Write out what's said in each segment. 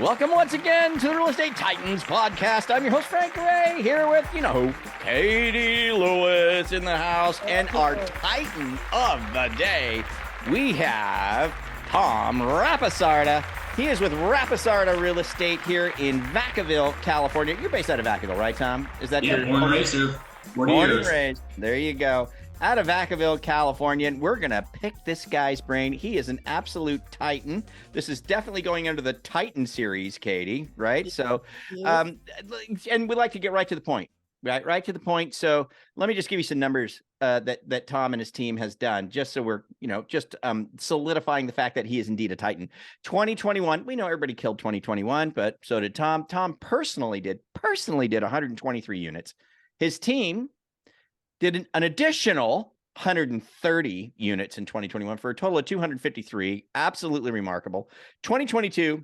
Welcome once again to the Real Estate Titans podcast. I'm your host, Frank Ray, here with, Katie Lewis in the house. And our Titan of the day, we have Tom Rapisarda. He is with Rapisarda Real Estate here in Vacaville, California. You're based out of Vacaville, right, Tom? Is that your born and raised here? Born and raised. There you go. Out of Vacaville, California, and we're going to pick this guy's brain. He is an absolute Titan. This is definitely going under the Titan series, Katie, right? So, and we'd like to get right to the point, right to the point. So let me just give you some numbers that Tom and his team has done, just so we're, solidifying the fact that he is indeed a Titan. 2021, we know everybody killed 2021, but so did Tom. Tom personally did 123 units. His team did an additional 130 units in 2021 for a total of 253. Absolutely remarkable. 2022,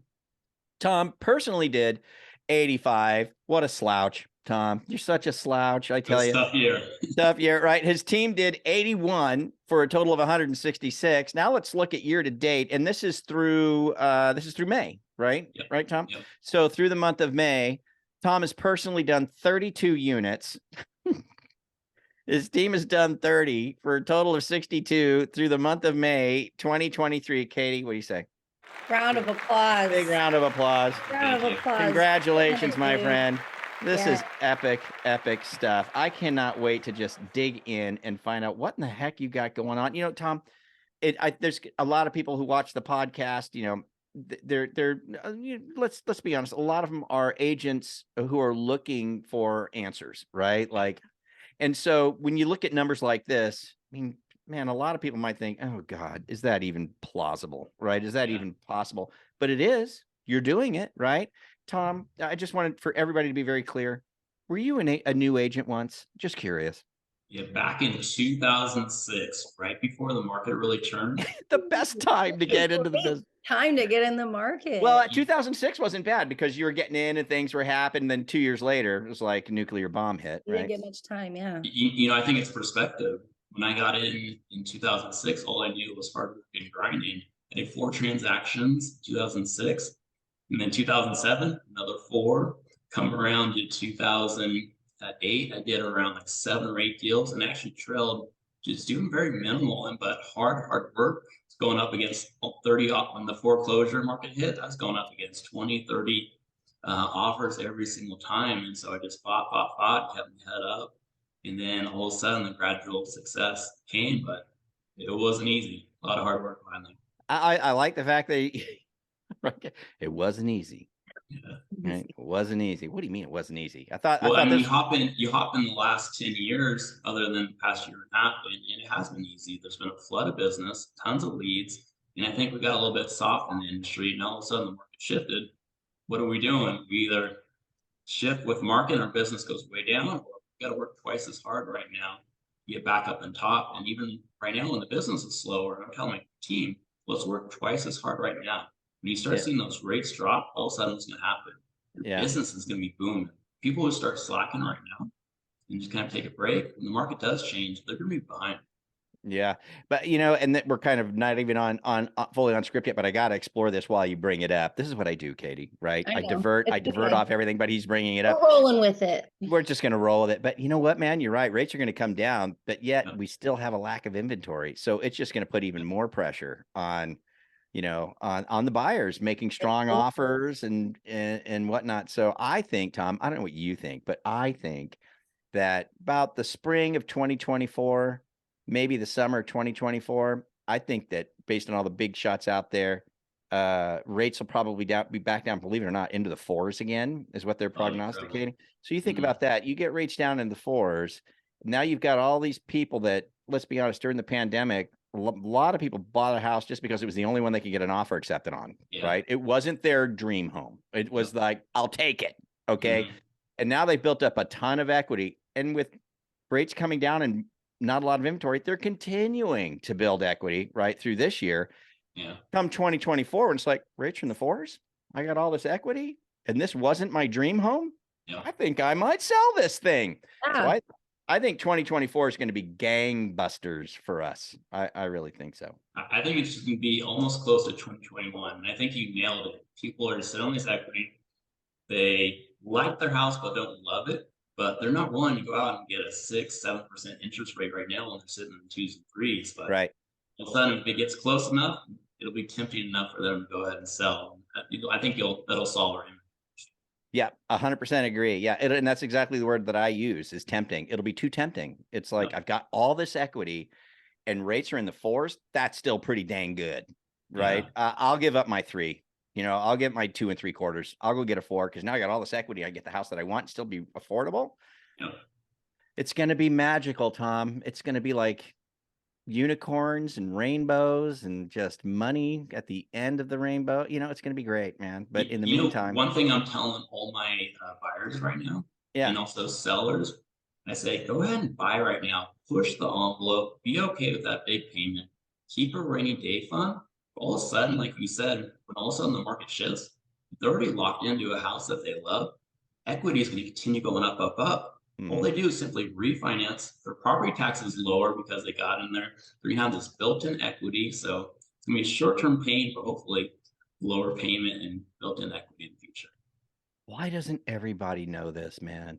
Tom personally did 85. What a slouch, Tom. You're such a slouch, I tell you. Tough year, right? His team did 81 for a total of 166. Now let's look at year to date, and this is through May, right? Yep. Right, Tom? Yep. So through the month of May, Tom has personally done 32 units. His team has done 30 for a total of 62 through the month of May, 2023. Katie, what do you say? Round of applause. Big round of applause. Round of applause. Congratulations, my friend. This is Yeah. epic stuff. I cannot wait to just dig in and find out what in the heck you got going on. Tom, there's a lot of people who watch the podcast, let's be honest. A lot of them are agents who are looking for answers, right? And so when you look at numbers like this, I mean, man, a lot of people might think, oh God, is that even plausible, right? Is that even possible? But it is. You're doing it, right? Tom, I just wanted for everybody to be very clear. Were you a new agent once? Just curious. Yeah, back in 2006, right before the market really turned. The best time to get into the business. Time to get in the market. Well, 2006 wasn't bad because you were getting in and things were happening. Then 2 years later, it was like a nuclear bomb hit, We right? didn't get much time, yeah. I think it's perspective. When I got in 2006, all I knew was hard work and grinding. I did 4 transactions, 2006, and then 2007, another 4. Come around to 2008, I did around like 7 or 8 deals, and actually trailed just doing very minimal but hard work. It's going up against 30 when the foreclosure market hit. I was going up against 20, 30 offers every single time, and so I just fought, kept my head up, and then all of a sudden the gradual success came, but it wasn't easy. A lot of hard work behind them. I like the fact that it wasn't easy. Yeah. Right? It wasn't easy. What do you mean it wasn't easy? You hop in the last 10 years, other than the past year and a half, and it has been easy. There's been a flood of business, tons of leads, and I think we got a little bit soft in the industry, and all of a sudden the market shifted. What are we doing? We either shift with market and our business goes way down, or we got to work twice as hard right now to get back up on top. And even right now when the business is slower, I'm telling my team, let's work twice as hard right now. When you start seeing those rates drop, all of a sudden what's going to happen? Your business is going to be booming. People who start slacking right now and just kind of take a break, when the market does change, they're going to be behind. Yeah. But, and that we're kind of not even on fully on script yet, but I got to explore this while you bring it up. This is what I do, Katie, right? I divert off everything, but he's bringing it up. We're rolling with it. We're just going to roll with it. But you know what, man? You're right. Rates are going to come down, but yet we still have a lack of inventory. So it's just going to put even more pressure on on the buyers making strong offers and whatnot. So I think, Tom, I don't know what you think, but I think that about the spring of 2024, maybe the summer of 2024, I think that based on all the big shots out there, rates will probably be back down, believe it or not, into the 4s again, is what they're prognosticating. So you think about that, you get rates down in the 4s. Now you've got all these people that, let's be honest, during the pandemic, a lot of people bought a house just because it was the only one they could get an offer accepted on, right? It wasn't their dream home. It was like, I'll take it. Okay. And now they've built up a ton of equity, and with rates coming down and not a lot of inventory, they're continuing to build equity right through this year. Come 2024, when it's like rates are in the 4s, I got all this equity and this wasn't my dream home. I think I might sell this thing. So I think 2024 is going to be gangbusters for us. I really think so. I think it's just going to be almost close to 2021. And I think you nailed it. People are sitting on this equity. They like their house, but don't love it. But they're not willing to go out and get a 6-7% interest rate right now when they're sitting in 2s and 3s. But Right. all of a sudden, if it gets close enough, it'll be tempting enough for them to go ahead and sell. I think that'll solve our image. Yeah, 100% agree. Yeah, and that's exactly the word that I use is tempting. It'll be too tempting. It's like I've got all this equity, and rates are in the 4s. That's still pretty dang good, right? Yeah. I'll give up my 3. I'll get my 2 3/4. I'll go get a 4 because now I got all this equity. I get the house that I want, and still be affordable. Yeah. It's going to be magical, Tom. It's going to be like unicorns and rainbows and just money at the end of the rainbow. It's going to be great, man. But in the meantime, one thing I'm telling all my buyers right now, yeah, and also sellers, I say, go ahead and buy right now. Push the envelope. Be okay with that big payment. Keep a rainy day fund. All of a sudden, like you said, when all of a sudden the market shifts, they're already locked into a house that they love. Equity is going to continue going up, up, up. All they do is simply refinance. Their property tax is lower because they got in there. They're going to have this built-in equity. So it's going to be short-term pain, but hopefully lower payment and built-in equity in the future. Why doesn't everybody know this, man?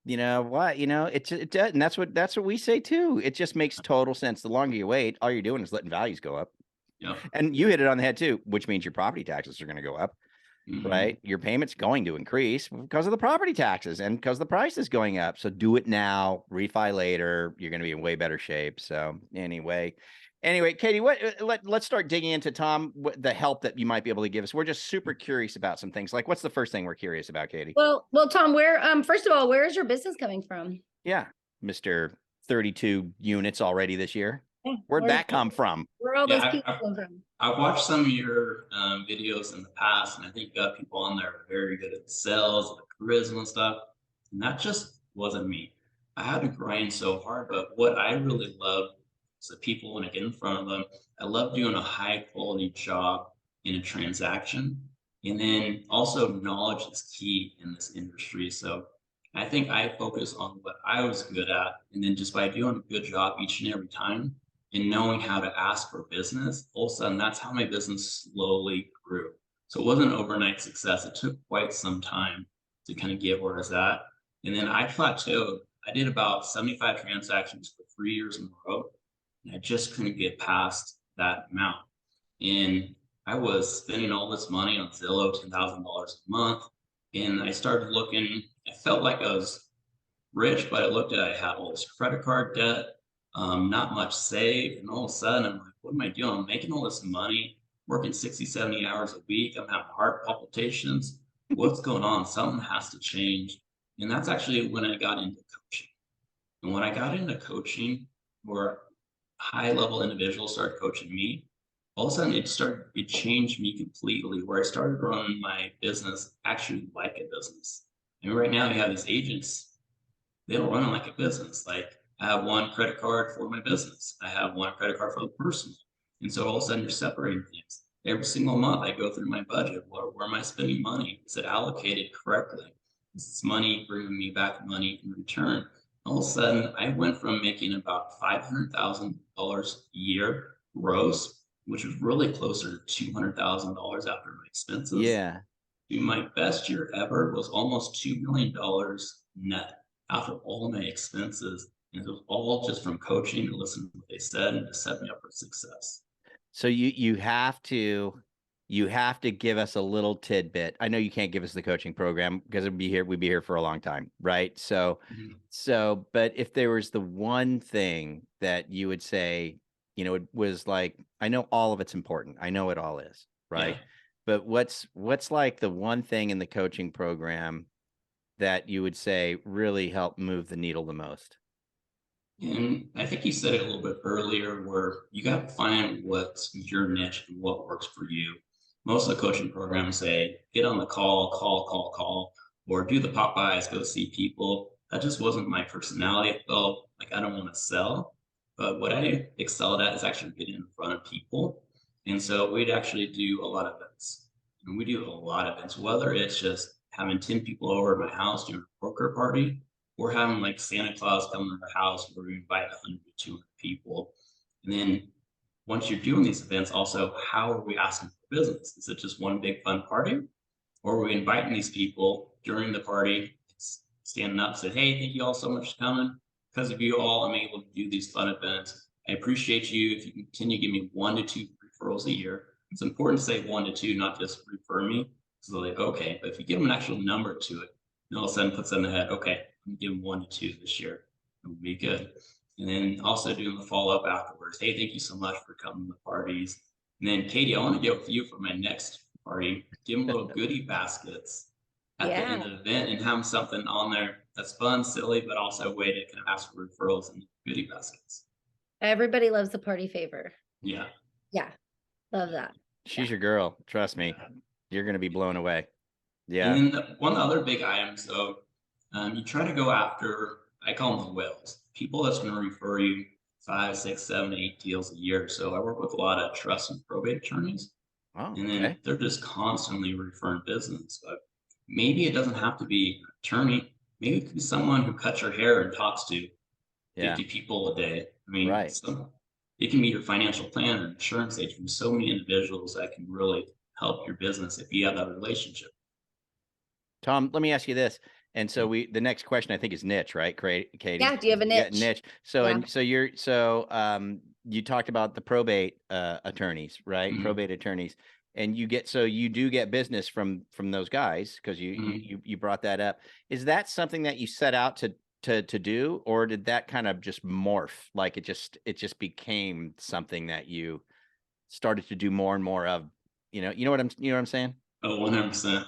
Why? It does, and that's what we say too. It just makes total sense. The longer you wait, all you're doing is letting values go up. Yeah. And you hit it on the head too, which means your property taxes are going to go up. Right? Your payment's going to increase because of the property taxes and because the price is going up. So do it now, refi later. You're going to be in way better shape. So anyway, Katie, let's start digging into, Tom, the help that you might be able to give us. We're just super curious about some things. Like, what's the first thing we're curious about, Katie? Well, Tom, first of all, where is your business coming from? Yeah, Mr. 32 units already this year. Yeah, Where'd that come from? Where all those people come from? I've watched some of your videos in the past, and I think you got people on there very good at sales, the charisma and stuff. And that just wasn't me. I had to grind so hard, but what I really love is the people when I get in front of them. I love doing a high quality job in a transaction. And then also knowledge is key in this industry. So I think I focus on what I was good at. And then just by doing a good job each and every time, and knowing how to ask for business, all of a sudden that's how my business slowly grew. So it wasn't an overnight success. It took quite some time to kind of get where I was at. And then I plateaued. I did about 75 transactions for 3 years in a row. And I just couldn't get past that amount. And I was spending all this money on Zillow, $10,000 a month. And I started looking, I felt like I was rich, but I looked at it, I had all this credit card debt. Not much saved, and all of a sudden I'm like, what am I doing? I'm making all this money, working 60, 70 hours a week. I'm having heart palpitations. What's going on? Something has to change. And that's actually when I got into coaching. And when I got into coaching, where high level individuals started coaching me, all of a sudden it changed me completely, where I started running my business actually like a business. And right now you have these agents, they don't run it like a business. Like, I have one credit card for my business. I have one credit card for the personal. And so all of a sudden you're separating things. Every single month I go through my budget. Where am I spending money? Is it allocated correctly? Is this money bringing me back money in return? All of a sudden I went from making about $500,000 a year gross, which was really closer to $200,000 after my expenses. Yeah. To my best year ever was almost $2 million net after all of my expenses. And it was all just from coaching and listening to what they said and to set me up for success. So you have to give us a little tidbit. I know you can't give us the coaching program because we'd be here for a long time, right? So but if there was the one thing that you would say, it was like, I know all of it's important. I know it all is, right? Yeah. But what's like the one thing in the coaching program that you would say really helped move the needle the most? And I think you said it a little bit earlier, where you got to find what's your niche and what works for you. Most of the coaching programs say, get on the call, or do the Popeyes, go see people. That just wasn't my personality. I felt like I don't want to sell, but what I excelled at is actually getting in front of people. And so we'd actually do a lot of events. And we do a lot of events, whether it's just having 10 people over at my house doing a poker party, we're having like Santa Claus come to our house where we invite 100 to 200 people. And then once you're doing these events, also, how are we asking for business? Is it just one big fun party? Or are we inviting these people during the party, standing up, saying, hey, thank you all so much for coming. Because of you all, I'm able to do these fun events. I appreciate you. If you continue to give me 1 to 2 referrals a year, it's important to say 1 to 2, not just refer me. So they're like, okay, but if you give them an actual number to it, and all of a sudden puts them in the head, okay, I'm gonna give them 1 to 2 this year. It'll be good. And then also doing the follow-up afterwards. Hey, thank you so much for coming to the parties. And then Katie, I want to get with you for my next party. Give them little goodie baskets at the end of the event and have something on there that's fun, silly, but also a way to kind of ask for referrals and goodie baskets. Everybody loves the party favor. Yeah. Yeah. Love that. She's your girl. Trust me. You're going to be blown away. Yeah. And then one of the other big items, though, you try to go after, I call them the whales, people that's going to refer you 5, 6, 7, 8 deals a year. So I work with a lot of trust and probate attorneys. Oh, and then they're just constantly referring business. But maybe it doesn't have to be an attorney. Maybe it could be someone who cuts your hair and talks to 50 people a day. I mean, it can be your financial planner, insurance agent, so many individuals that can really help your business if you have that relationship. Tom, let me ask you this. And so the next question I think is niche, right? Katie? Yeah. Do you have a niche? Niche. So, you talked about the probate attorneys, right? Mm-hmm. Probate attorneys. And you do get business from those guys because you brought that up. Is that something that you set out to do, or did that kind of just morph? Like it just became something that you started to do more and more of, you know what I'm saying? Oh, 100%.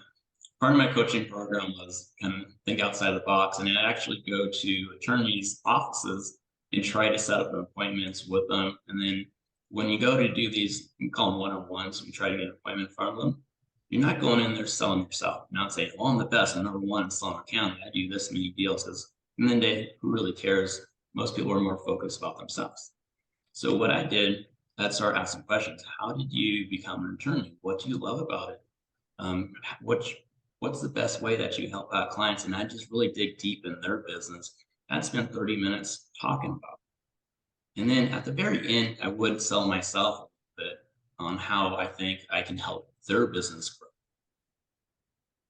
Part of my coaching program was kind of think outside the box, and I'd actually go to attorneys' offices and try to set up appointments with them. And then when you go to do these, you call them one-on-ones, and try to get an appointment in front of them, you're not going in there selling yourself. You're not saying, well, I'm the best, I'm number 1 in Solomon County, I do this many deals. Because in the day, who really cares? Most people are more focused about themselves. So what I did, I'd start asking questions. How did you become an attorney? What do you love about it? What's the best way that you help out clients? And I just really dig deep in their business. I'd spend 30 minutes talking about it. And then at the very end, I would sell myself a bit on how I think I can help their business grow.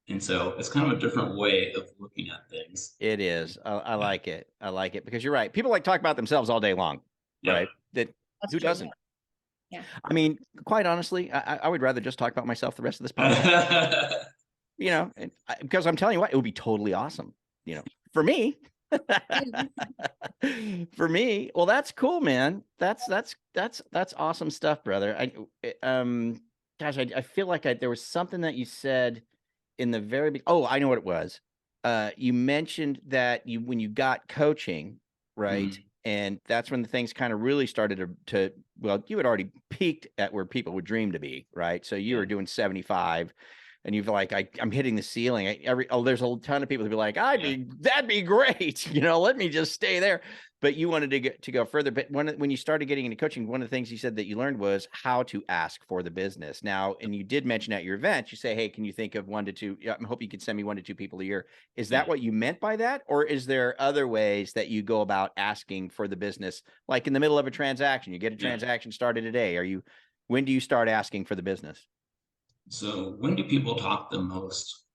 And so it's kind of a different way of looking at things. It is. I like it. I like it because you're right. People like talk about themselves all day long, right? Who doesn't? Yeah. I mean, quite honestly, I would rather just talk about myself the rest of this podcast. Because I'm telling you what, it would be totally awesome. For me. For me. Well, that's cool, man. That's awesome stuff, brother. I feel like there was something that you said in the very beginning. Oh, I know what it was. You mentioned that when you got coaching, right? Mm-hmm. And that's when the things kind of really started to you had already peaked at where people would dream to be, right? So you were doing 75 and you've like, I'm hitting the ceiling. There's a ton of people who'd be like, that'd be great. Let me just stay there. But you wanted to go further. But when you started getting into coaching, one of the things you said that you learned was how to ask for the business. Now, and you did mention at your event, you say, hey, can you think of 1 to 2? I hope you can send me 1 to 2 people a year. Is that what you meant by that? Or is there other ways that you go about asking for the business? Like in the middle of a transaction, you get a transaction started today. When do you start asking for the business? So when do people talk the most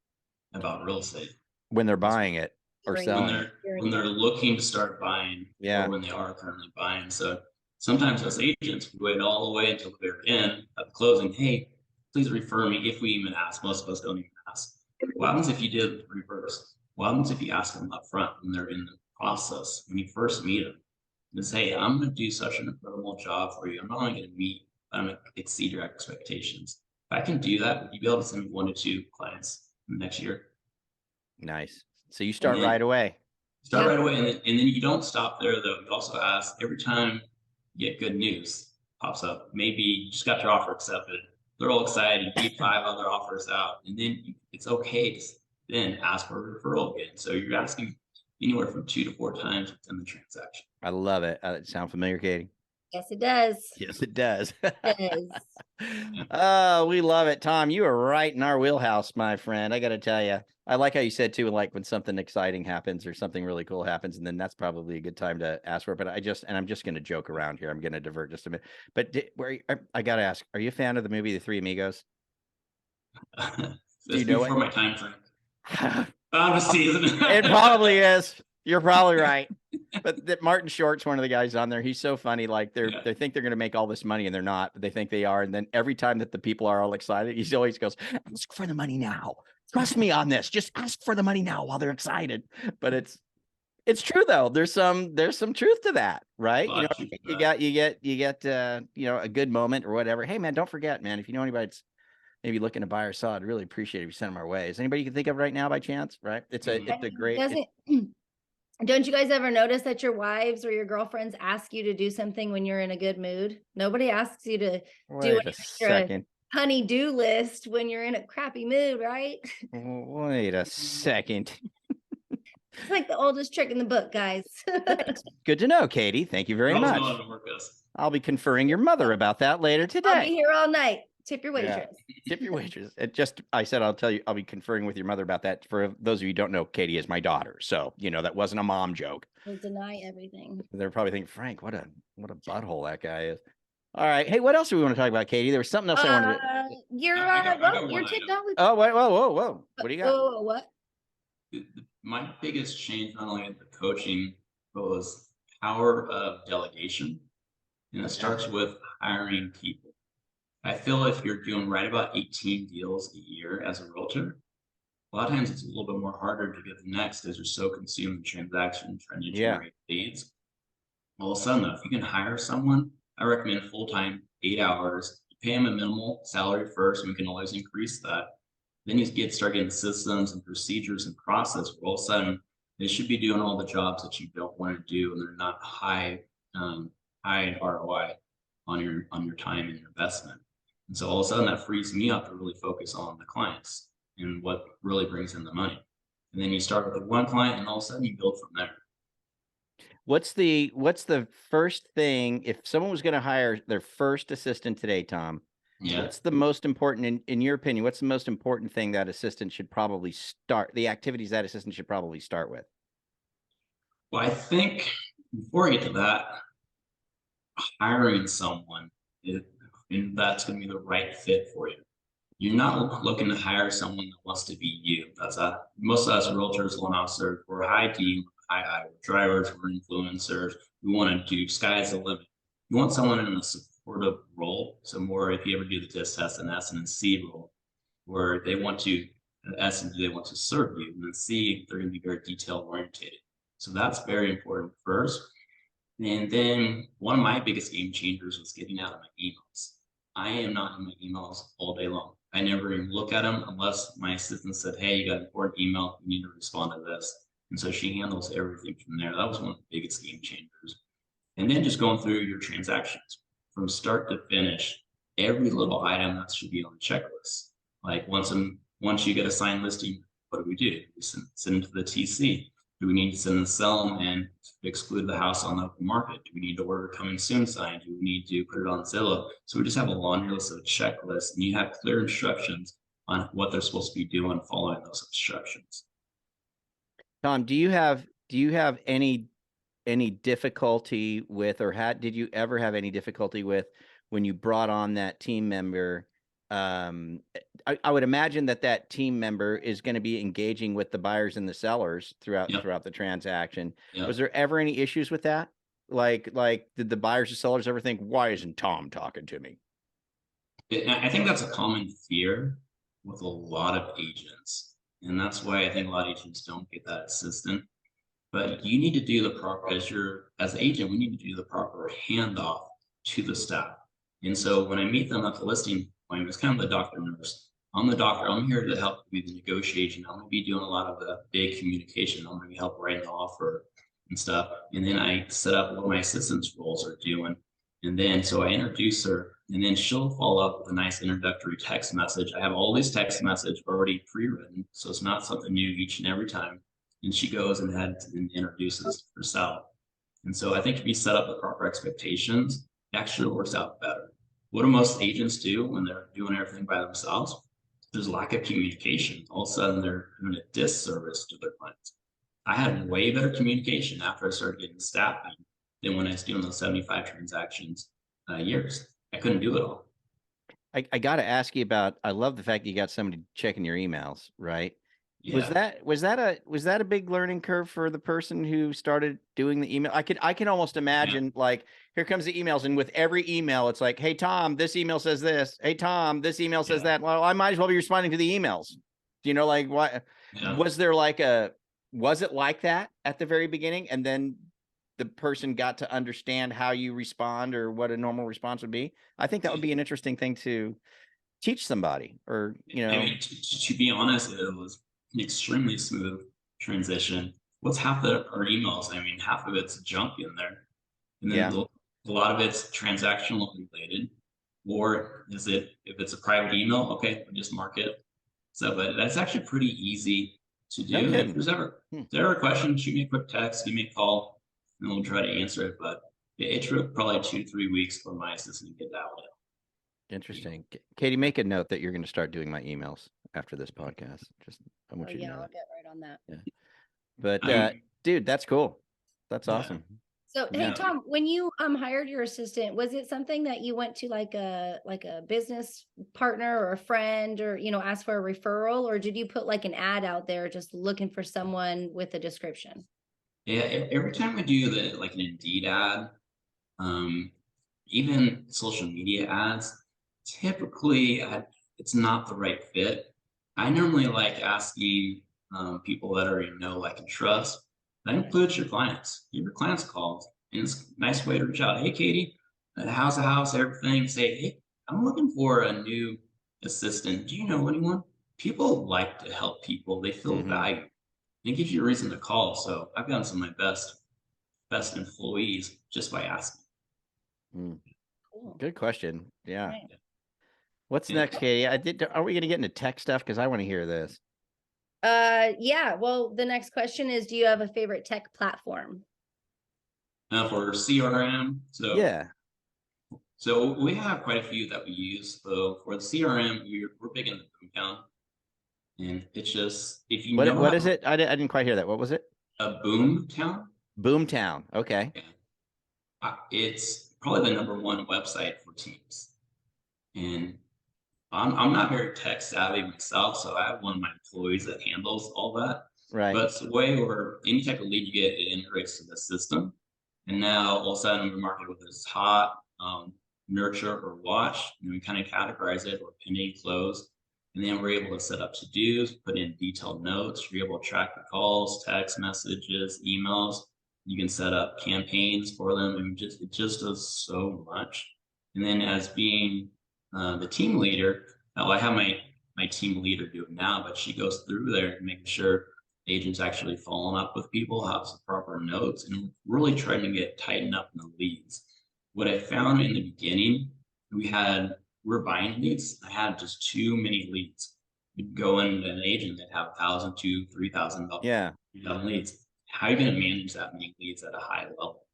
about real estate? When they're buying it or selling. When they're looking to start buying, or when they are currently buying. So sometimes as agents, we wait all the way until the very end of the closing. Hey, please refer me, if we even ask. Most of us don't even ask. What happens if you did reverse? What happens if you ask them up front when they're in the process, when you first meet them? And say, hey, I'm going to do such an incredible job for you. I'm not only going to meet, but I'm going to exceed your expectations. If I can do that, would you be able to send me 1 to 2 clients in the next year? Nice. So you start right away. Right away. And then you don't stop there, though. You also ask every time you get good news pops up. Maybe you just got your offer accepted. They're all excited. You keep 5 other offers out. And then it's okay to then ask for a referral again. So you're asking anywhere from 2 to 4 times within the transaction. I love it. Sound familiar, Katie? Yes, it does. Yes, it does. It does. Oh, we love it. Tom, you are right in our wheelhouse, my friend. I got to tell you, I like how you said too, like when something exciting happens or something really cool happens, and then that's probably a good time to ask for it. But I'm just going to joke around here. I'm going to divert just a minute. But I got to ask, are you a fan of the movie The Three Amigos? Do you know before my time frame? Obviously, isn't it? It probably is. You're probably right. But that Martin Short's one of the guys on there. He's so funny. Like they think they're going to make all this money and they're not, but they think they are. And then every time that the people are all excited, he always goes, ask for the money now. Trust me on this. Just ask for the money now while they're excited. But it's true though. There's some truth to that, right? You get a good moment or whatever. Hey man, don't forget, man, if you know anybody that's maybe looking to buy or sell, I'd really appreciate it if you send them our way. Is anybody you can think of right now by chance? Right. It's a great. Don't you guys ever notice that your wives or your girlfriends ask you to do something when you're in a good mood? Nobody asks you to do a honey-do list when you're in a crappy mood, right? Wait a second. It's like the oldest trick in the book, guys. Good to know, Katie. Thank you very much. I'll be conferring your mother about that later today. I'll be here all night. Tip your waitress. Yeah. Tip your waitress. I said, I'll be conferring with your mother about that. For those of you who don't know, Katie is my daughter. So, that wasn't a mom joke. We'll deny everything. They're probably thinking, Frank, what a butthole that guy is. All right. Hey, what else do we want to talk about, Katie? There was something else I wanted to... You're TikTok. Oh, wait, whoa. What do you got? Oh, what? My biggest change, not only in the coaching, but was power of delegation. And it starts with hiring people. I feel if you're doing right about 18 deals a year as a realtor, a lot of times it's a little bit more harder to get the next as you're so consumed in transactions trying to generate leads. All of a sudden, though, if you can hire someone, I recommend full-time, 8 hours. You pay them a minimal salary first, and we can always increase that. Then you start getting systems and procedures and process where all of a sudden they should be doing all the jobs that you don't want to do, and they're not high ROI on your time and your investment. And so all of a sudden that frees me up to really focus on the clients and what really brings in the money. And then you start with one client and all of a sudden you build from there. What's the first thing, if someone was going to hire their first assistant today, Tom, what's the most important, in your opinion, what's the most important thing that assistant should probably start, the activities that assistant should probably start with? Well, I think before I get to that, hiring someone, and that's going to be the right fit for you. You're not looking to hire someone that wants to be you. Most of us realtors, loan officers, we're high D, we're drivers, we're influencers. We want to do sky's the limit. You want someone in a supportive role. So more, if you ever do the DISC test, an S and a C role, where they want to, S and D, they want to serve you, and then C, they're going to be very detail orientated. So that's very important first. And then one of my biggest game changers was getting out of my emails. I am not in my emails all day long. I never even look at them unless my assistant said, hey, you got an important email, you need to respond to this. And so she handles everything from there. That was one of the biggest game changers. And then just going through your transactions from start to finish, every little item that should be on the checklist. Like once you get a signed listing, what do? We send it to the TC. Do we need to send the sell and exclude the house on the open market? Do we need to order coming soon sign? Do we need to put it on Zillow? So we just have a laundry list of checklists, and you have clear instructions on what they're supposed to be doing following those instructions. Tom, do you have any difficulty with, or did you ever have any difficulty with when you brought on that team member? I would imagine that team member is going to be engaging with the buyers and the sellers throughout the transaction. Was there ever any issues with that? Like did the buyers and sellers ever think, why isn't Tom talking to me? I think that's a common fear with a lot of agents. And that's why I think a lot of agents don't get that assistant. But you need to do the proper, as an agent, we need to do the proper handoff to the staff. And so when I meet them at the listing point, it's kind of the doctor nurse. I'm the doctor. I'm here to help with the negotiation. I'm going to be doing a lot of the big communication. I'm going to help write an offer and stuff. And then I set up what my assistant's roles are doing. And then so I introduce her, and then she'll follow up with a nice introductory text message. I have all these text messages already pre-written, so it's not something new each and every time. And she goes and introduces herself. And so I think if you set up the proper expectations, it actually works out better. What do most agents do when they're doing everything by themselves? There's lack of communication. All of a sudden, they're doing a disservice to their clients. I had way better communication after I started getting staffing than when I was doing those 75 transactions years. I couldn't do it all. I got to ask you about, I love the fact that you got somebody checking your emails, right? Yeah. Was that a big learning curve for the person who started doing the email? I can almost imagine like, here comes the emails, and with every email, it's like, hey Tom, this email says this. Hey Tom, this email says that. Well, I might as well be responding to the emails. You know, like what was it like that at the very beginning, and then the person got to understand how you respond or what a normal response would be? I think that would be an interesting thing to teach somebody, or, you know. I mean, to be honest, it was an extremely smooth transition. What's half of our emails? I mean, half of it's junk in there. And then a lot of it's transactional related. Or is it, if it's a private email, okay, we'll just mark it. So, but that's actually pretty easy to do. If there's ever a question, shoot me a quick text, give me a call, and we'll try to answer it. But it took probably 2 to 3 weeks for my assistant to get that one. Interesting. Katie, make a note that you're going to start doing my emails after this podcast. Just, I want you to know. I'll get right on that. Yeah. But dude, that's cool. That's awesome. So, hey, Tom, when you hired your assistant, was it something that you went to like a business partner or a friend, or, you know, ask for a referral, or did you put like an ad out there just looking for someone with a description? Yeah, every time we do like an Indeed ad, even social media ads, typically it's not the right fit. I normally like asking people that already know, like, and trust. That includes your clients. Give your clients calls, and it's a nice way to reach out. Hey, Katie, how's the house? Everything. Say, hey, I'm looking for a new assistant. Do you know anyone? People like to help people. They feel valued. It gives you a reason to call. So I've gotten some of my best employees just by asking. Cool. Good question. Yeah. Right. What's next, Katie? Are we going to get into tech stuff? Because I want to hear this. Yeah. Well, the next question is, do you have a favorite tech platform? For CRM, so we have quite a few that we use. So for the CRM, we're big into Boomtown, and it's just, if you know what is it? I didn't quite hear that. What was it? Boomtown. Boomtown. Okay. Yeah. It's probably the #1 website for teams, and I'm not very tech savvy myself, so I have one of my employees that handles all that. Right. But it's a way where any type of lead you get, it integrates to the system. And now all of a sudden we mark it with this hot, nurture, or watch, and we kind of categorize it, or pending, close. And then we're able to set up to-dos, put in detailed notes. You're able to track the calls, text messages, emails. You can set up campaigns for them, and it just does so much. And then, as being the team leader, I have my team leader do it now, but she goes through there and making sure agents actually following up with people, has the proper notes, and really trying to get tightened up in the leads. What I found in the beginning, we're buying leads. I had just too many leads. We'd go into an agent that have 1,000 to 3,000 leads. How are you going to manage that many leads at a high level?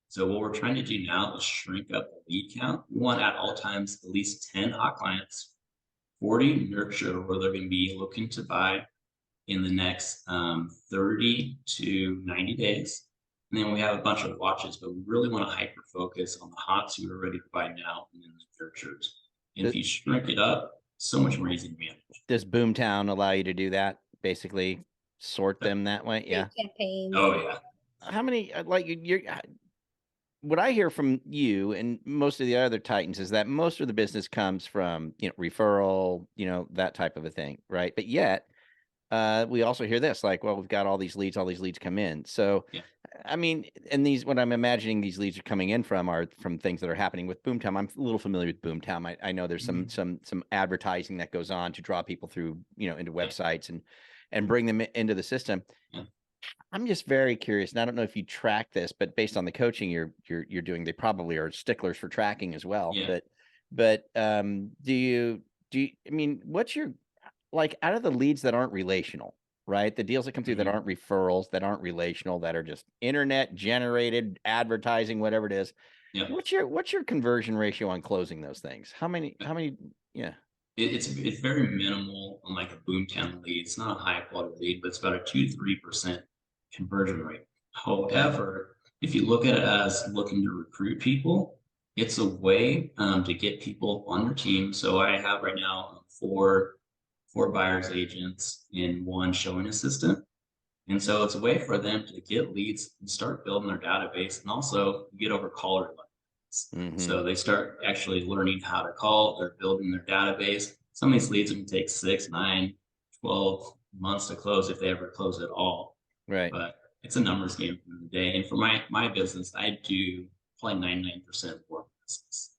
So what we're trying to do now is shrink up the lead count. We want at all times at least 10 hot clients, 40 nurture, where they're going to be looking to buy in the next 30 to 90 days. And then we have a bunch of watches, but we really want to hyper focus on the hots who are ready to buy now, and then the nurturers. And if you shrink it up, so much more easy to manage. Does Boomtown allow you to do that? Basically sort them that way? Yeah. Campaigns. Oh yeah. How many, like, what I hear from you and most of the other Titans is that most of the business comes from, you know, referral, you know, that type of a thing, right? But yet, we also hear this, like, well, we've got all these leads come in. So, I mean, and what I'm imagining these leads are coming in from are from things that are happening with Boomtown. I'm a little familiar with Boomtown. I know there's some advertising that goes on to draw people through, you know, into websites and bring them into the system. I'm just very curious, and I don't know if you track this, but based on the coaching you're doing, they probably are sticklers for tracking as well. But do you I mean, what's your, like, out of the leads that aren't relational, right? The deals that come through that aren't referrals, that aren't relational, that are just internet generated advertising, whatever it is. Yeah. What's your conversion ratio on closing those things? How many, yeah. It's very minimal on like a boomtown lead. It's not a high quality lead, but it's about a 2 to 3% conversion rate. However, if you look at it as looking to recruit people, it's a way to get people on your team. So I have right now four buyers agents and one showing assistant. And so it's a way for them to get leads and start building their database and also get over caller lines. So they start actually learning how to call, they're building their database. Some of these leads can take 6, 9, 12 months to close if they ever close at all. Right. But it's a numbers game for the day. And for my business, I do probably 99% warm business.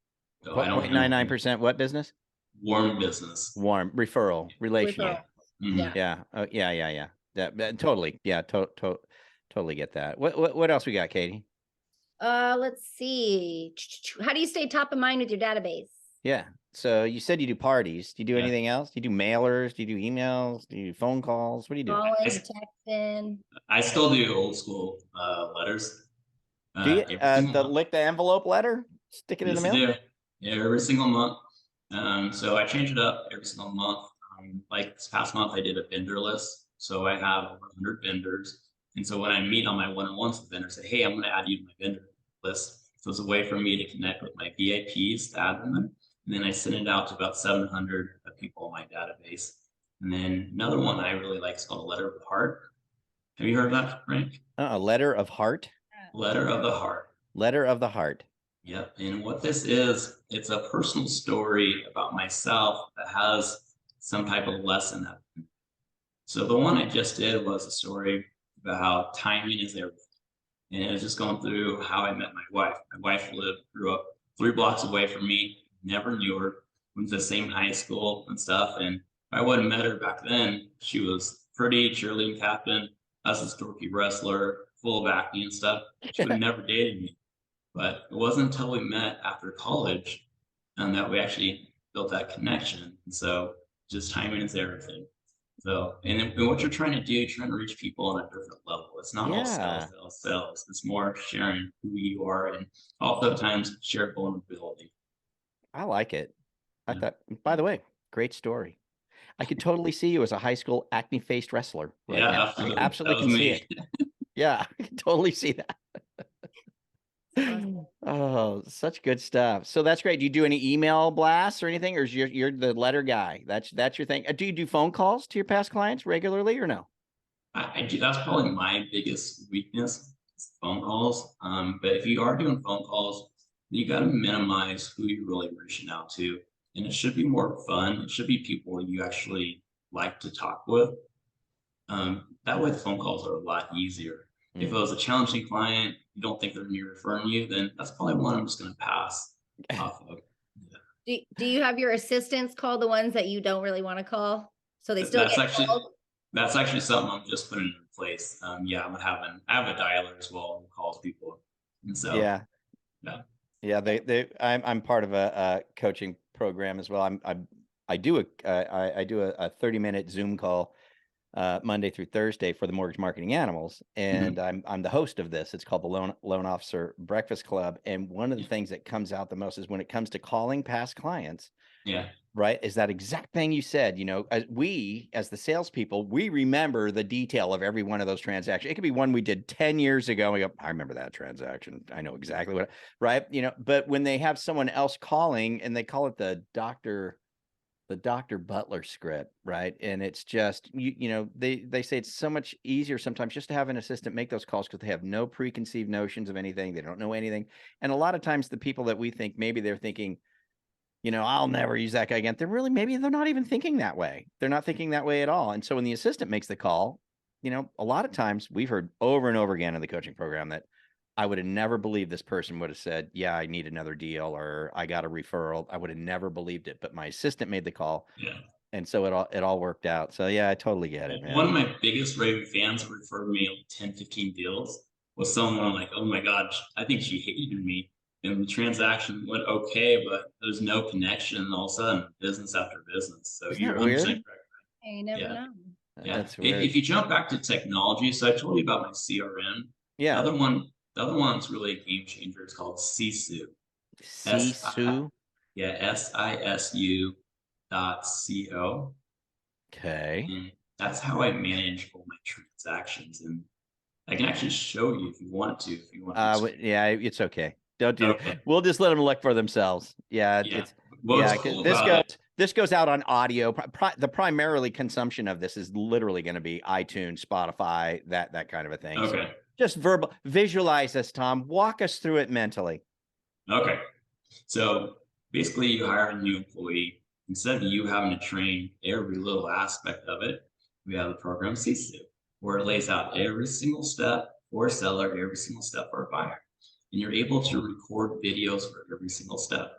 So what, 0.99% what business? Warm business. Warm referral, relational. Yeah. Oh, yeah. That totally. Yeah. Totally get that. What else we got, Katie? Let's see. How do you stay top of mind with your database? Yeah. So you said you do parties. Do you do anything else? Do you do mailers? Do you do emails? Do you do phone calls? What do you do? Calling, texting. I still do old school letters. Do you lick the envelope letter? Stick it in the mail? Yeah, every single month. So I change it up every single month. Like this past month, I did a vendor list. So I have over 100 vendors. And so when I meet on my one-on-ones with vendors, say, hey, I'm going to add you to my vendor list. So it's a way for me to connect with my VIPs to add them. And then I send it out to about 700 people in my database. And then another one I really like is called a letter of the heart. Have you heard of that, Frank? A letter of heart? Letter of the heart. Letter of the heart. Yep. And what this is, it's a personal story about myself that has some type of lesson that. So the one I just did was a story about how timing is everything. And it was just going through how I met my wife. My wife grew up 3 blocks away from me, never knew her, went to the same high school and stuff. And if I wouldn't have met her back then, she was pretty, cheerleading captain, I was a dorky wrestler, full of acne and stuff. She would have never dated me. But it wasn't until we met after college that we actually built that connection. And so just timing is everything. So, and what you're trying to do, you're trying to reach people on a different level. It's not all sales. It's more sharing who you are and also times share vulnerability. I like it. I thought, by the way, great story. I could totally see you as a high school acne-faced wrestler. Right now. Absolutely. I absolutely can see it. Yeah, I can totally see that. Oh, such good stuff. So that's great. Do you do any email blasts or anything, or is you're the letter guy? That's your thing. Do you do phone calls to your past clients regularly or no? I do. That's probably my biggest weakness, is phone calls. But if you are doing phone calls, you got to minimize who you're really reaching out to, and it should be more fun. It should be people you actually like to talk with. That way, the phone calls are a lot easier. If it was a challenging client, you don't think they're going to be referring you, then that's probably one I'm just going to pass off of. Yeah. Do you have your assistants call the ones that you don't really want to call? So they still That's actually something I'm just putting in place. I'm gonna I have a dialer as well who calls people. And so I'm part of a coaching program as well. I do a 30-minute Zoom call Monday through Thursday for the Mortgage Marketing Animals. And I'm the host of this. It's called the Loan Officer Breakfast Club. And one of the things that comes out the most is when it comes to calling past clients. Yeah. Right. Is that exact thing you said, as the salespeople, we remember the detail of every one of those transactions. It could be one we did 10 years ago. We go, I remember that transaction. I know exactly what, right. But when they have someone else calling and they call it the Dr. Butler script, right? And it's just, they say it's so much easier sometimes just to have an assistant make those calls because they have no preconceived notions of anything. They don't know anything. And a lot of times the people that we think, maybe they're thinking, I'll never use that guy again. Maybe they're not even thinking that way. They're not thinking that way at all. And so when the assistant makes the call, a lot of times we've heard over and over again in the coaching program that I would have never believed this person would have said, yeah, I need another deal or I got a referral. I would have never believed it, but my assistant made the call. Yeah. And so it all worked out. So yeah, I totally get it, man. One of my biggest raving fans referred me 10, 15 deals was someone like, oh my God, I think she hated me. And the transaction went okay, but there's no connection. And all of a sudden, business after business. So you're 100% correct. You never know. Yeah. If you jump back to technology, so I told you about my CRM. Yeah. The other one The other one's really a game changer. It's called Sisu. Sisu. Yeah, SISU.co. Okay. And that's how I manage all my transactions. And I can actually show you if you want to. If you want to. Yeah, it's okay. Don't do Okay. it. We'll just let them look for themselves. Yeah, Yeah. it's Cool this goes out on audio. The primarily consumption of this is literally going to be iTunes, Spotify, that kind of a thing. Okay. So just visualize this, Tom. Walk us through it mentally. Okay. So basically you hire a new employee. Instead of you having to train every little aspect of it, we have the program Sisu, where it lays out every single step for a seller, every single step for a buyer. And you're able to record videos for every single step.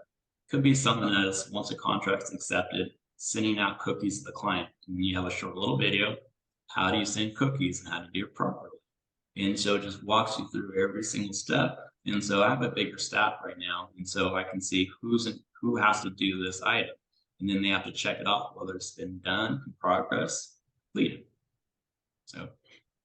Could be something as once a contract's accepted, sending out cookies to the client. And you have a short little video. How do you send cookies and how to do it properly? And so it just walks you through every single step. And so I have a bigger staff right now. And so I can see who has to do this item. And then they have to check it off, whether it's been done, in progress, completed. So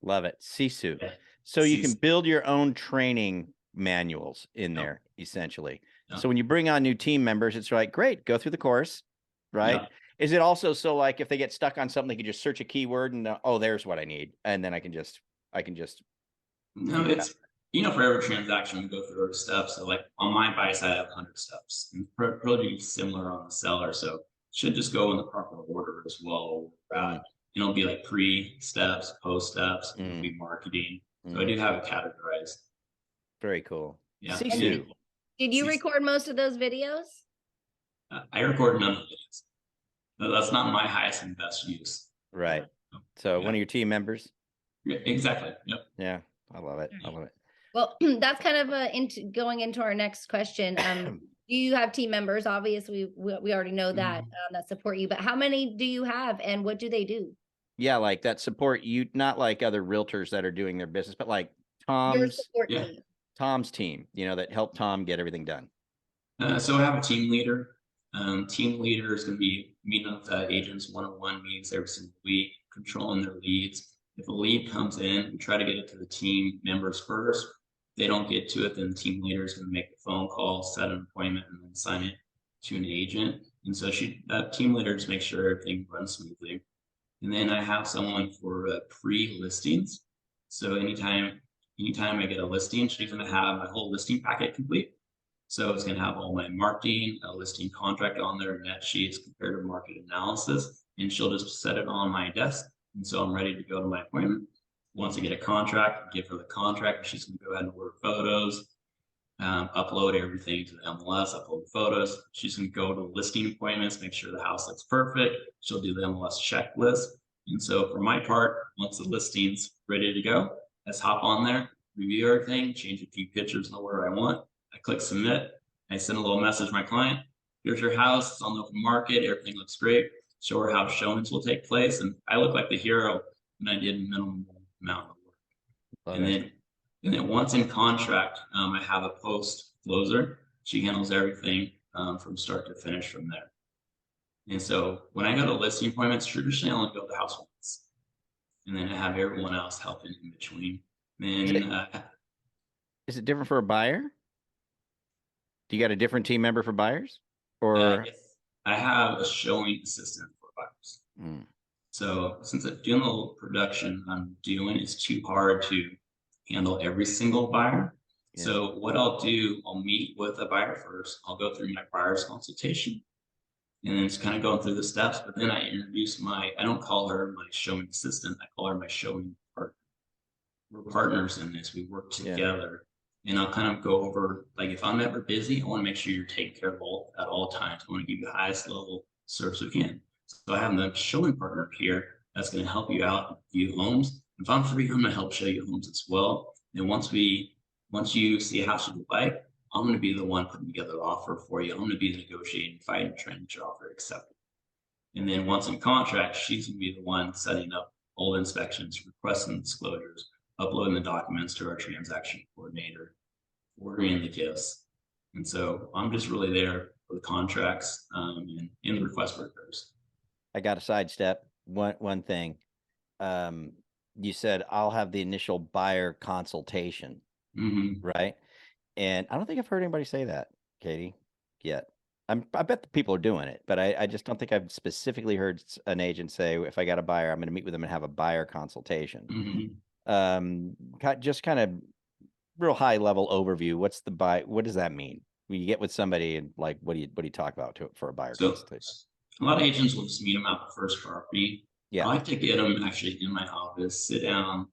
love it. Sisu. Yeah. So you can build your own training manuals in there, essentially. So when you bring on new team members, it's like, great, go through the course, right? Is it also so like if they get stuck on something, they can just search a keyword and oh, there's what I need, and then I can just no, it's for every transaction we go through our steps. So like on my buy side, I have 100 steps, and probably similar on the seller. So it should just go in the proper order as well. It'll be like pre-steps, post-steps, it'll be marketing. So I do have it categorized. Very cool. Yeah. Sisu. Did you record most of those videos? I record none of the videos. No, that's not my highest and best use. Right. So one of your team members. Yeah, exactly. Yep. Yeah, I love it. I love it. Well, that's kind of going into our next question. Do you have team members? Obviously, we already know that that support you. But how many do you have, and what do they do? Yeah, like that support you, not like other realtors that are doing their business, but like Tom's team, that helped Tom get everything done. So I have a team leader. Team leader is going to be meeting with agents one-on-one meetings every single week, controlling their leads. If a lead comes in, we try to get it to the team members first. If they don't get to it, then the team leader is going to make the phone call, set an appointment, and then assign it to an agent. And so team leader just makes sure everything runs smoothly. And then I have someone for pre-listings. So anytime I get a listing, she's going to have my whole listing packet complete. So it's going to have all my marketing, a listing contract on there, net sheets, comparative market analysis, and she'll just set it on my desk. And so I'm ready to go to my appointment. Once I get a contract, I give her the contract, and she's going to go ahead and order photos, upload everything to the MLS, upload photos. She's going to go to listing appointments, make sure the house looks perfect. She'll do the MLS checklist. And so for my part, once the listing's ready to go, let's hop on there, review everything, change a few pictures in the order I want. I click submit. I send a little message to my client. Here's your house. It's on the open market. Everything looks great. Show her how showings will take place. And I look like the hero when I did minimum amount of work. And then once in contract, I have a post closer. She handles everything from start to finish from there. And so when I go to listing appointments, traditionally I only go to the house once. And then I have everyone else helping in between. Then is it different for a buyer? Do you got a different team member for buyers? Or I have a showing assistant for buyers. So since I'm doing the production I'm doing, it's too hard to handle every single buyer. So what I'll do, I'll meet with a buyer first. I'll go through my buyer's consultation. And then it's kind of going through the steps, but then I introduce I don't call her my showing assistant. I call her my showing partner. We're partners in this. We work together. And I'll kind of go over, like if I'm ever busy, I want to make sure you're taken care of at all times. I want to give you the highest level service we can. So I have the showing partner here that's going to help you out, view homes. If I'm free, I'm going to help show you homes as well. And once you see a house you like, I'm going to be the one putting together the offer for you. I'm going to be the negotiating, fighting, trying to get your offer accepted. And then once in contract, she's going to be the one setting up all the inspections, requesting disclosures, uploading the documents to our transaction coordinator, ordering the gifts. And so I'm just really there for the contracts and in the request for repairs. I got to sidestep one thing. You said I'll have the initial buyer consultation. Right. And I don't think I've heard anybody say that, Katie, yet. I bet the people are doing it, but I just don't think I've specifically heard an agent say, if I got a buyer, I'm going to meet with them and have a buyer consultation. Just kind of real high level overview. What's the buy? What does that mean? When you get with somebody and like, what do you talk about for a buyer consultation? A lot of agents will just meet them at the first property. Yeah. I like to get them actually in my office, sit down,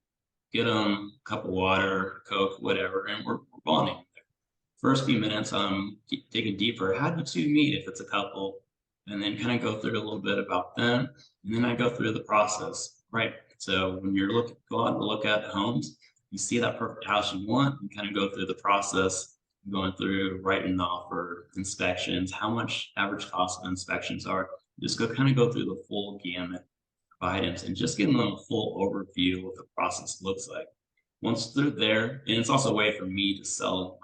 get them a cup of water, Coke, whatever, and we're bonding. First few minutes, digging deeper. How do you two meet if it's a couple? And then kind of go through a little bit about them. And then I go through the process, right? So when you're go out and look at homes, you see that perfect house you want, you kind of go through the process, going through writing the offer, inspections, how much average cost of inspections are. Just kind of go through the full gamut of items and just give them a full overview of what the process looks like. Once they're there, and it's also a way for me to sell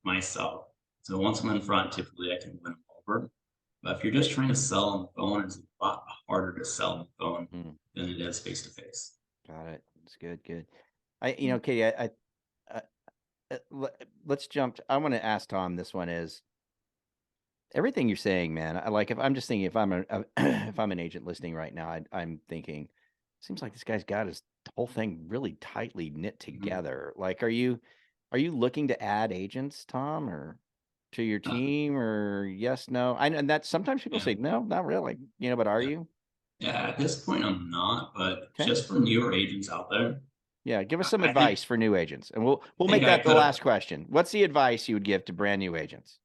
myself. So once I'm in front, typically I can win them over. But if you're just trying to sell on the phone, it's a lot harder to sell on the phone than it is face to face. Got it. It's good. Katie, let's jump. I want to ask Tom. This one is everything you're saying, man. If I'm an agent listening right now, I'm thinking, seems like this guy's got his whole thing really tightly knit together. Like, are you looking to add agents, Tom, or to your team, or yes, no? And that sometimes people say no, not really. But are you? Yeah, at this point I'm not, but just for newer agents out there. Yeah, give us some advice for new agents, and we'll make that the last question. What's the advice you would give to brand new agents?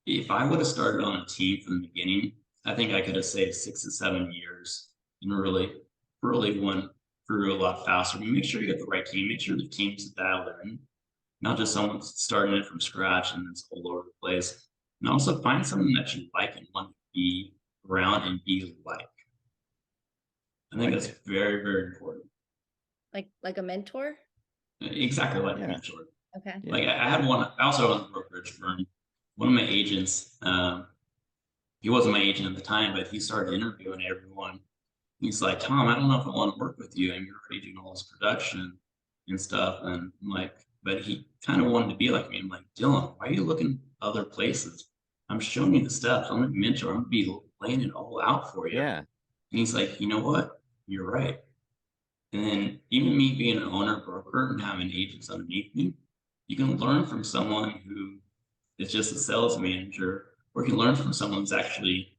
If I would have started on a team from the beginning, I think I could have saved 6 to 7 years and really went through a lot faster. Make sure you get the right team. Make sure the team's dialed in, not just someone starting it from scratch and it's all over the place. And also find someone that you like and want to be around and be like. I think that's very, very important. Like a mentor? Exactly like a mentor. Okay. Like I had one. I also owned a brokerage firm. One of my agents, he wasn't my agent at the time, but he started interviewing everyone. He's like, Tom, I don't know if I want to work with you, and you're already doing all this production and stuff. And I'm like, but he kind of wanted to be like me. I'm like, Dylan, why are you looking other places? I'm showing you the steps. I'm a mentor. I'm gonna be laying it all out for you. Yeah. And he's like, you know what? You're right. And then even me being an owner broker and having agents underneath me, you can learn from someone who is just a sales manager, or you can learn from someone who's actually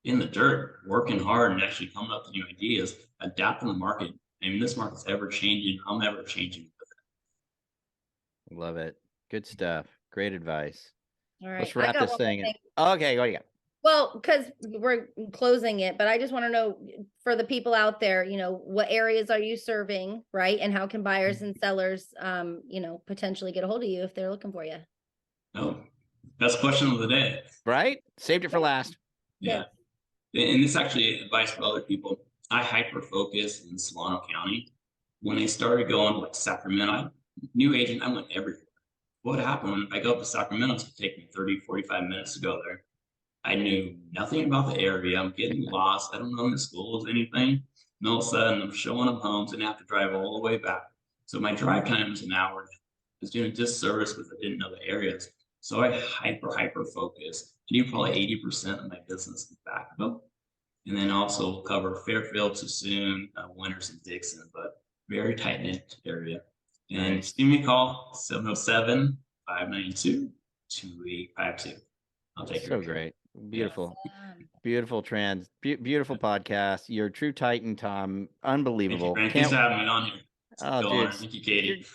in the dirt, working hard and actually coming up with new ideas, adapting the market. I mean, this market's ever changing. I'm ever changing with it. Love it. Good stuff. Great advice. All right. Let's wrap this thing. Okay, what do you got? Well, because we're closing it, but I just want to know for the people out there, what areas are you serving, right? And how can buyers and sellers, potentially get a hold of you if they're looking for you? Oh, best question of the day. Right? Saved it for last. Yeah. And this actually advice for other people. I hyper-focus in Solano County. When they started going like Sacramento, new agent, I went everywhere. What happened when I go up to Sacramento? It's going to take me 30, 45 minutes to go there. I knew nothing about the area. I'm getting lost. I don't know any schools, anything. And all of a sudden, I'm showing them homes and I have to drive all the way back. So my drive time is an hour. I was doing a disservice because I didn't know the areas. So I hyper focus. I do probably 80% of my business in Vacaville. And then also we'll cover Fairfield, Sassoon, Winters, and Dixon, but very tight knit area. And just give me a call, 707-592-2852. I'll take it. So great. Beautiful. Beautiful beautiful podcast. You're a true Titan, Tom. Unbelievable. Thanks for having me on here. Oh, dude. Thank you, Katie.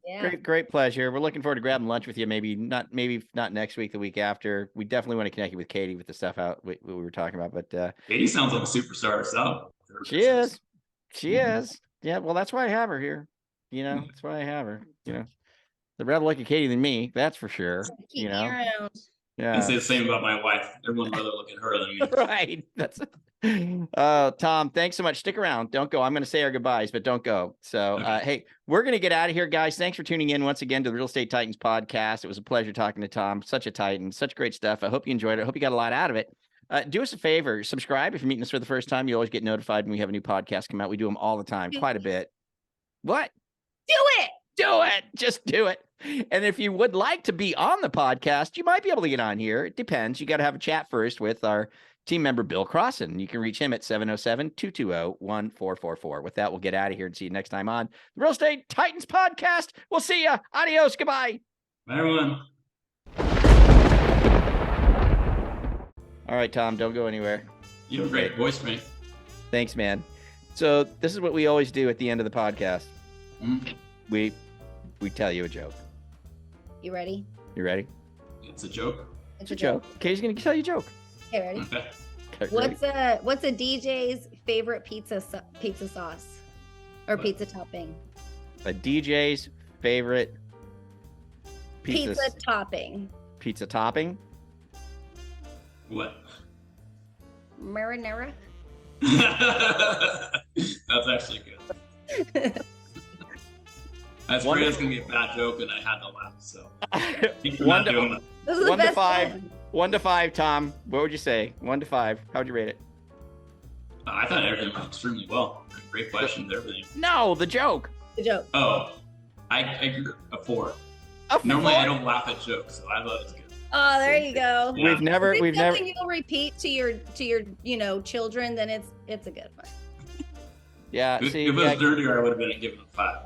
Yeah. Great pleasure. We're looking forward to grabbing lunch with you. Maybe not next week, the week after. We definitely want to connect you with Katie with the stuff we were talking about. But Katie sounds like a superstar herself. She is. Yeah. Well, that's why I have her here. That's why I have her. They'd rather look at Katie than me. That's for sure. Keep me around. Yeah. I say the same about my wife. Everyone rather look at her than me. Right. That's Tom, thanks so much. Stick around. Don't go. I'm going to say our goodbyes, but don't go. So, okay. Hey, we're going to get out of here, guys. Thanks for tuning in once again to the Real Estate Titans podcast. It was a pleasure talking to Tom. Such a Titan, such great stuff. I hope you enjoyed it. I hope you got a lot out of it. Do us a favor. Subscribe if you're meeting us for the first time. You always get notified when we have a new podcast come out. We do them all the time, quite a bit. What? Do it. Do it. Just do it. And if you would like to be on the podcast, you might be able to get on here. It depends. You got to have a chat first with our team member, Bill Crossan. You can reach him at 707-220-1444. With that, we'll get out of here and see you next time on the Real Estate Titans podcast. We'll see you. Adios. Goodbye. Bye, everyone. All right, Tom, don't go anywhere. You have a great voice, man. Thanks, man. So this is what we always do at the end of the podcast. We tell you a joke. You ready? You ready? It's a joke. It's a joke. Katie's gonna tell you a joke. Okay, ready? Okay. What's a DJ's favorite pizza sauce or pizza topping? A DJ's favorite pizza topping. Pizza topping? What? Marinara. That's actually good. That's great. It's gonna be a bad joke, and I had to laugh. So 1 to 5. 1 to 5, Tom. What would you say? 1 to 5. How would you rate it? I thought everything went extremely well. Great questions, everything. No, the joke. The joke. Oh, I agree. A 4. A Normally, 4? I don't laugh at jokes, so I thought it was good. Oh, there you go. Yeah. We've never. You'll repeat to your children, then it's a good one. Yeah. If See, it was dirtier, I would have been given a 5.